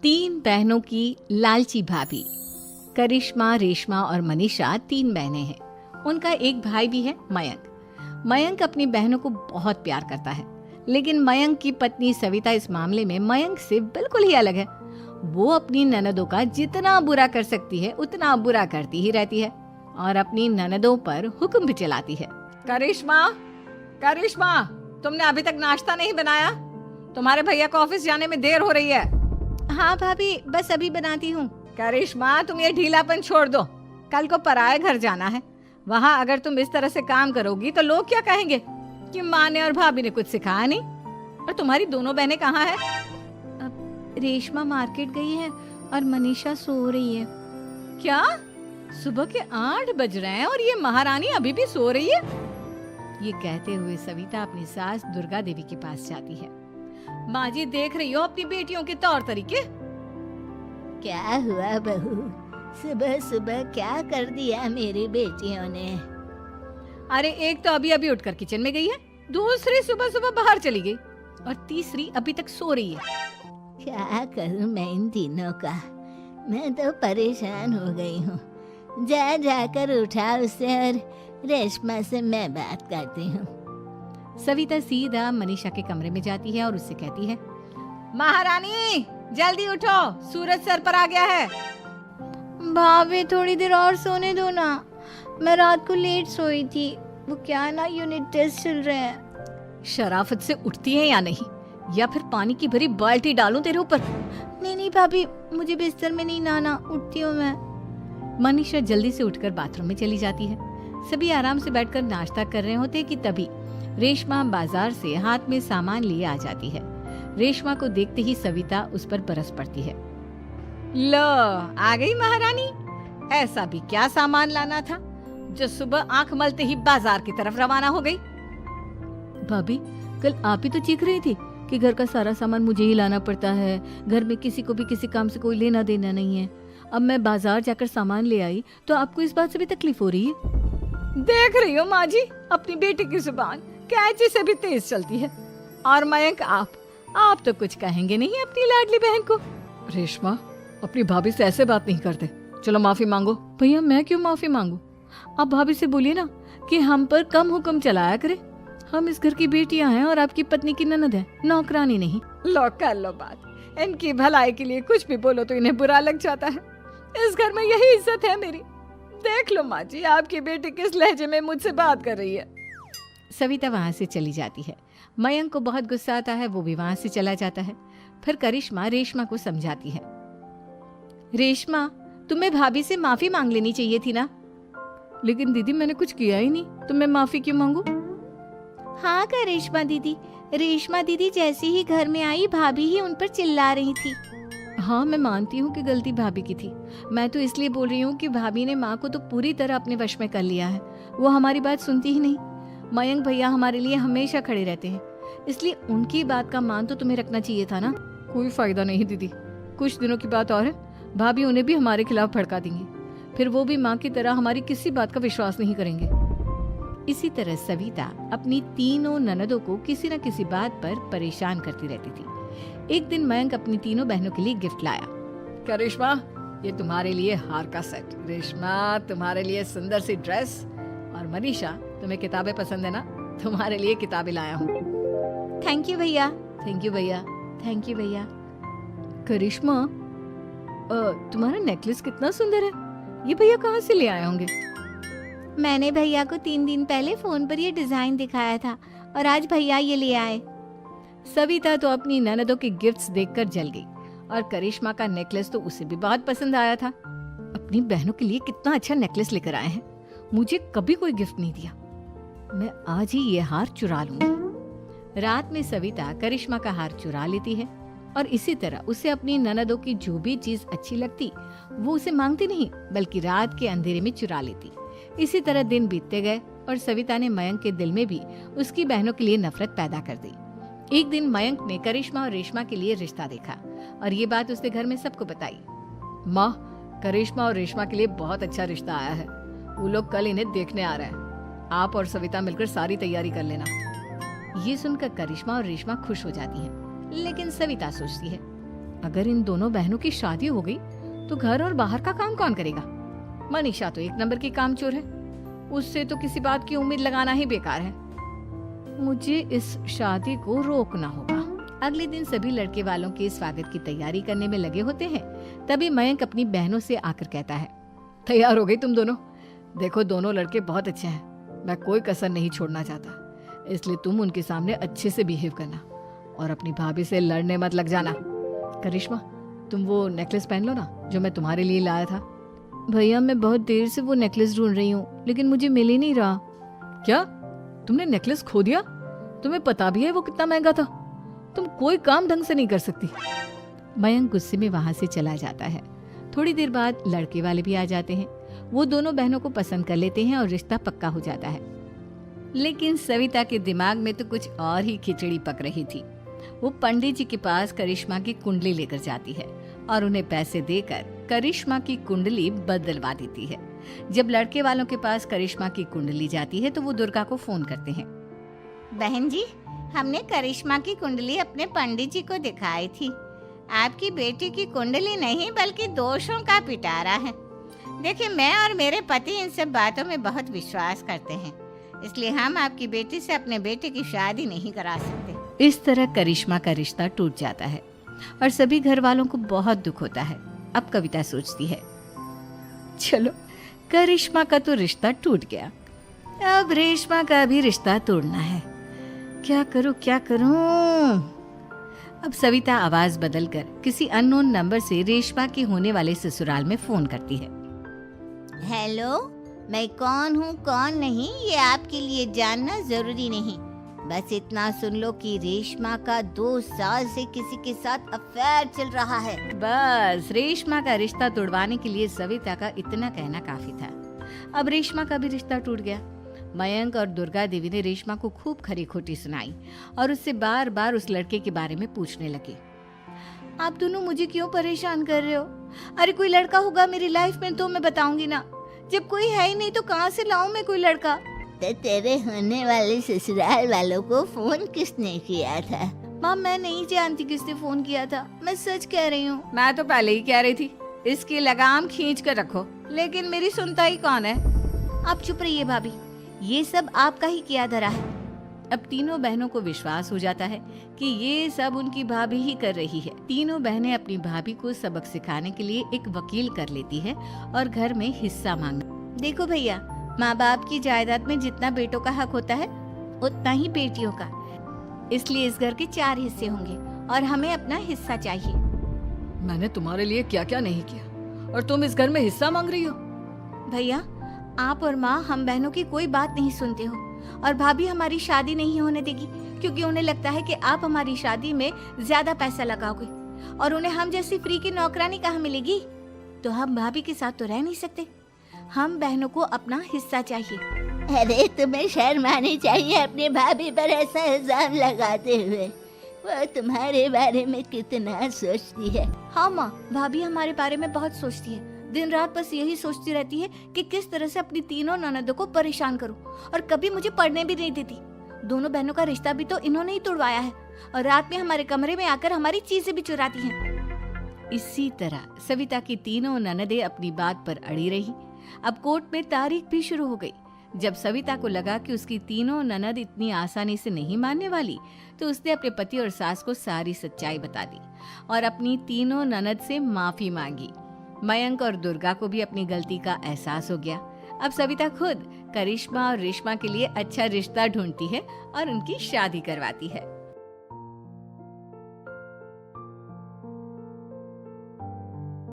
तीन बहनों की लालची भाभी। करिश्मा, रेशमा और मनीषा तीन बहनें हैं। उनका एक भाई भी है, मयंक। मयंक अपनी बहनों को बहुत प्यार करता है, लेकिन मयंक की पत्नी सविता इस मामले में मयंक से बिल्कुल ही अलग है। वो अपनी ननदों का जितना बुरा कर सकती है उतना बुरा करती ही रहती है और अपनी ननदों पर हुक्म भी चलाती है। करिश्मा, करिश्मा, तुमने अभी तक नाश्ता नहीं बनाया? तुम्हारे भैया को ऑफिस जाने में देर हो रही है। हाँ भाभी, बस अभी बनाती हूँ। करिश्मा, तुम ये ढीलापन छोड़ दो। कल को पराए घर जाना है। वहाँ अगर तुम इस तरह से काम करोगी तो लोग क्या कहेंगे कि माँ ने और भाभी ने कुछ सिखाया नहीं। और तुम्हारी दोनों बहनें कहाँ हैं? रेशमा मार्केट गई है और मनीषा सो रही है। क्या? सुबह के 8 बज रहे हैं और ये महारानी अभी भी सो रही है? ये कहते हुए सविता अपनी सास दुर्गा देवी के पास जाती है। माँ जी, देख रही हो अपनी बेटियों के तौर तरीके? क्या हुआ बहू, सुबह सुबह क्या कर दिया मेरी बेटियों ने? अरे एक तो अभी अभी उठकर किचन में गई है, दूसरी सुबह सुबह बाहर चली गई और तीसरी अभी तक सो रही है। क्या करूं मैं इन तीनों का? मैं तो परेशान हो गई हूँ। जा जाकर उठा उसे और रेशमा से मैं बात करती हूँ। सविता सीधा मनीषा के कमरे में जाती है और उससे कहती है, महारानी जल्दी उठो, सूरज सर पर आ गया है। भाभी थोड़ी देर और सोने दो ना, मैं रात को लेट सोई थी। वो क्या है ना, यूनिट टेस्ट चल रहे हैं। शराफत से उठती है या नहीं, या फिर पानी की भरी बाल्टी डालूं तेरे ऊपर? नहीं भाभी, मुझे बिस्तर में नहीं नहाना, उठती हूँ मैं। मनीषा जल्दी से उठकर बाथरूम में चली जाती है। सभी आराम से बैठकर नाश्ता कर रहे होते कि तभी रेशमा बाजार से हाथ में सामान लिए आ जाती है। रेशमा को देखते ही सविता उस पर बरस पड़ती है। लो, आ गई महारानी। ऐसा भी क्या सामान लाना था जो सुबह आंख मलते ही बाजार की तरफ रवाना हो गई? भाभी, कल आप ही तो चीख रही थी कि घर का सारा सामान मुझे ही लाना पड़ता है, घर में किसी को भी किसी काम से कोई लेना देना नहीं है। अब मैं बाजार जाकर सामान ले आई तो आपको इस बात से भी तकलीफ हो रही है? देख रही हो माँ जी, अपनी बेटी की जुबान कैंची से भी तेज चलती है। और मयंक, आप तो कुछ कहेंगे नहीं अपनी लाडली बहन को? रेशमा, अपनी भाभी से ऐसे बात नहीं करते। चलो माफी मांगो। भैया, मैं क्यों माफी मांगू? आप भाभी से बोलिए ना कि हम पर कम हुक्म चलाया करे। हम इस घर की बेटियां हैं और आपकी पत्नी की ननद है, नौकरानी नहीं। लो, कर लो बात। इनकी भलाई के लिए कुछ भी बोलो तो इन्हें बुरा लग जाता है। इस घर में यही इज्जत है मेरी। देख लो माँ जी, आपकी बेटी किस लहजे में मुझसे बात कर रही है। सविता वहाँ से चली जाती है। मयंक को बहुत गुस्सा आता है, वो भी वहाँ से चला जाता है। फिर करिश्मा रेशमा को समझाती है, रेशमा, तुम्हें भाभी से माफी मांग लेनी चाहिए थी ना। लेकिन दीदी, मैंने कुछ किया ही नहीं, तो मैं माफी क्यों मांगू? हाँ करिश्मा दीदी, रेशमा दीदी जैसे ही घर में आई भाभी ही उन पर चिल्ला रही थी। हाँ, मैं मानती हूँ कि गलती भाभी की थी। मैं तो इसलिए बोल रही हूँ कि भाभी ने माँ को तो पूरी तरह अपने वश में कर लिया है। वो हमारी बात सुनती ही नहीं। मयंक भैया हमारे लिए हमेशा खड़े रहते हैं, इसलिए उनकी बात का मान तो तुम्हें रखना चाहिए था ना। कोई फायदा नहीं दीदी, कुछ दिनों की बात और है, भाभी उन्हें भी हमारे खिलाफ भड़का देंगी। फिर वो भी माँ की तरह हमारी किसी बात का विश्वास नहीं करेंगे। इसी तरह सविता अपनी तीनों ननदों को किसी न किसी बात पर परेशान करती रहती थी। एक दिन मयंक अपनी तीनों बहनों के लिए गिफ्ट लाया। करिश्मा, ये तुम्हारे लिए हार का सेट। रेशमा, तुम्हारे लिए सुंदर सी ड्रेस। और मनीषा, तुम्हें किताबें पसंद है ना, तुम्हारे लिए किताबें लाया हूँ। थैंक यू भैया। थैंक यू भैया। थैंक यू भैया। करिश्मा, तुम्हारा नेकलेस कितना सुंदर है, ये भैया कहाँ से ले आए होंगे? मैंने भैया को 3 दिन पहले फोन पर ये डिजाइन दिखाया था और आज भैया ये ले आए। सविता तो अपनी ननदों के गिफ्ट्स देखकर जल गई और करिश्मा का नेकलेस तो उसे भी बहुत पसंद आया था। अपनी बहनों के लिए कितना अच्छा नेकलेस लेकर आए हैं, मुझे कभी कोई गिफ्ट नहीं दिया। मैं आज ही ये हार चुरा लूंगी। रात में सविता करिश्मा का हार चुरा लेती है और इसी तरह उसे अपनी ननदों की जो भी चीज अच्छी लगती वो उसे मांगती नहीं, बल्कि रात के अंधेरे में चुरा लेती। इसी तरह दिन बीतते गए और सविता ने मयंक के दिल में भी उसकी बहनों के लिए नफरत पैदा कर दी। एक दिन मयंक ने करिश्मा और रेशमा के लिए रिश्ता देखा और ये बात उसने घर में सबको बताई। माँ, करिश्मा और रेशमा के लिए बहुत अच्छा रिश्ता आया है। वो लोग कल इन्हें देखने आ रहे हैं। आप और सविता मिलकर सारी तैयारी कर लेना। ये सुनकर करिश्मा और रेशमा खुश हो जाती हैं, लेकिन सविता सोचती है, अगर इन दोनों बहनों की शादी हो गई तो घर और बाहर का काम कौन करेगा? मनीषा तो एक नंबर की कामचोर है, उससे तो किसी बात की उम्मीद लगाना ही बेकार है। मुझे इस शादी को रोकना होगा। अगले दिन सभी लड़के वालों के स्वागत की तैयारी करने में लगे होते हैं। तभी मयंक अपनी बहनों से आकर कहता है, तैयार हो गई तुम दोनों? देखो दोनों लड़के बहुत अच्छे हैं, मैं कोई कसर नहीं छोड़ना चाहता, इसलिए तुम उनके सामने अच्छे से बिहेव करना और अपनी भाभी से लड़ने मत लग जाना। करिश्मा, तुम वो नेकलेस पहन लो ना जो मैं तुम्हारे लिए लाया था। भैया मैं बहुत देर से वो नेकलेस ढूंढ रही हूँ, लेकिन मुझे मिल ही नहीं रहा। क्या तुमने नेकलेस खो दिया? तुम्हें पता भी है वो कितना महंगा था? तुम कोई काम ढंग से नहीं कर सकती। मयंक गुस्से में वहां से चला जाता है। थोड़ी देर बाद लड़के वाले भी आ जाते हैं। वो दोनों बहनों को पसंद कर लेते हैं और रिश्ता पक्का हो जाता है। लेकिन सविता के दिमाग में तो कुछ और ही खिचड़ी पक रही थी। वो पंडित जी के पास करिश्मा की कुंडली लेकर जाती है और उन्हें पैसे देकर करिश्मा की कुंडली बदलवा देती है। जब लड़के वालों के पास करिश्मा की कुंडली जाती है तो वो दुर्गा को फोन करते हैं। बहन जी, हमने करिश्मा की कुंडली अपने पंडित जी को दिखाई थी। आपकी बेटी की कुंडली नहीं बल्कि दोषों का पिटारा है। देखिए, मैं और मेरे पति इन सब बातों में बहुत विश्वास करते हैं, इसलिए हम आपकी बेटी से अपने बेटे की शादी नहीं करा सकते। इस तरह करिश्मा का रिश्ता टूट जाता है और सभी घर वालों को बहुत दुख होता है। अब कविता सोचती है, चलो करिश्मा का तो रिश्ता टूट गया, अब रेशमा का भी रिश्ता तोड़ना है। क्या करूं क्या करूं? अब सविता आवाज बदलकर किसी अननोन नंबर से रेशमा के होने वाले ससुराल में फोन करती है। हेलो, मैं कौन हूँ कौन नहीं ये आपके लिए जानना जरूरी नहीं। बस इतना सुन लो कि रेशमा का 2 साल से किसी के साथ अफेयर चल रहा है। बस रेशमा का रिश्ता तोड़वाने के लिए सविता का इतना कहना काफी था। अब रेशमा का भी रिश्ता टूट गया। मयंक और दुर्गा देवी ने रेशमा को खूब खरी खोटी सुनाई और उससे बार बार उस लड़के के बारे में पूछने लगे। आप दोनों मुझे क्यों परेशान कर रहे हो? अरे कोई लड़का होगा मेरी लाइफ में तो मैं बताऊंगी ना, जब कोई है ही नहीं तो कहाँ से लाऊं मैं कोई लड़का? तो तेरे होने वाले ससुराल वालों को फोन किसने किया था? माँ, मैं नहीं जानती किसने फोन किया था, मैं सच कह रही हूँ। मैं तो पहले ही कह रही थी इसकी लगाम खींच कर रखो, लेकिन मेरी सुनता ही कौन है। आप चुप रहिए भाभी, ये सब आपका ही किया धरा है। अब तीनों बहनों को विश्वास हो जाता है कि ये सब उनकी भाभी ही कर रही है। तीनों बहनें अपनी भाभी को सबक सिखाने के लिए एक वकील कर लेती है और घर में हिस्सा मांगना। देखो भैया, माँ बाप की जायदाद में जितना बेटों का हक होता है उतना ही बेटियों का, इसलिए इस घर के 4 हिस्से होंगे और हमें अपना हिस्सा चाहिए। मैंने तुम्हारे लिए क्या क्या नहीं किया और तुम इस घर में हिस्सा मांग रही हो? भैया, आप और माँ हम बहनों की कोई बात नहीं सुनते हो और भाभी हमारी शादी नहीं होने देगी क्योंकि उन्हें लगता है कि आप हमारी शादी में ज्यादा पैसा लगाओगे और उन्हें हम जैसी फ्री की नौकरानी कहाँ मिलेगी। तो हम भाभी के साथ तो रह नहीं सकते, हम बहनों को अपना हिस्सा चाहिए। अरे तुम्हें शर्म आनी चाहिए अपनी भाभी पर ऐसा इल्जाम लगाते हुए। वो तुम्हारे बारे में कितना सोचती है। हाँ माँ, भाभी हमारे बारे में बहुत सोचती है, दिन रात बस यही सोचती रहती है कि किस तरह से अपनी तीनों ननदों को परेशान करूं और कभी मुझे पढ़ने भी नहीं देती। दोनों बहनों का रिश्ता भी तो इन्होंने ही तोड़वाया है और रात में हमारे कमरे में आकर हमारी चीजें भी चुराती हैं। इसी तरह सविता की तीनों ननदें अपनी बात पर अड़ी रही। अब कोर्ट में तारीख भी शुरू हो गई। जब सविता को लगा कि उसकी तीनों ननद इतनी आसानी से नहीं मानने वाली, तो उसने अपने पति और सास को सारी सच्चाई बता दी और अपनी तीनों ननद से माफी मांगी। मयंक और दुर्गा को भी अपनी गलती का एहसास हो गया। अब सविता खुद करिश्मा और रेशमा के लिए अच्छा रिश्ता ढूंढती है और उनकी शादी करवाती है।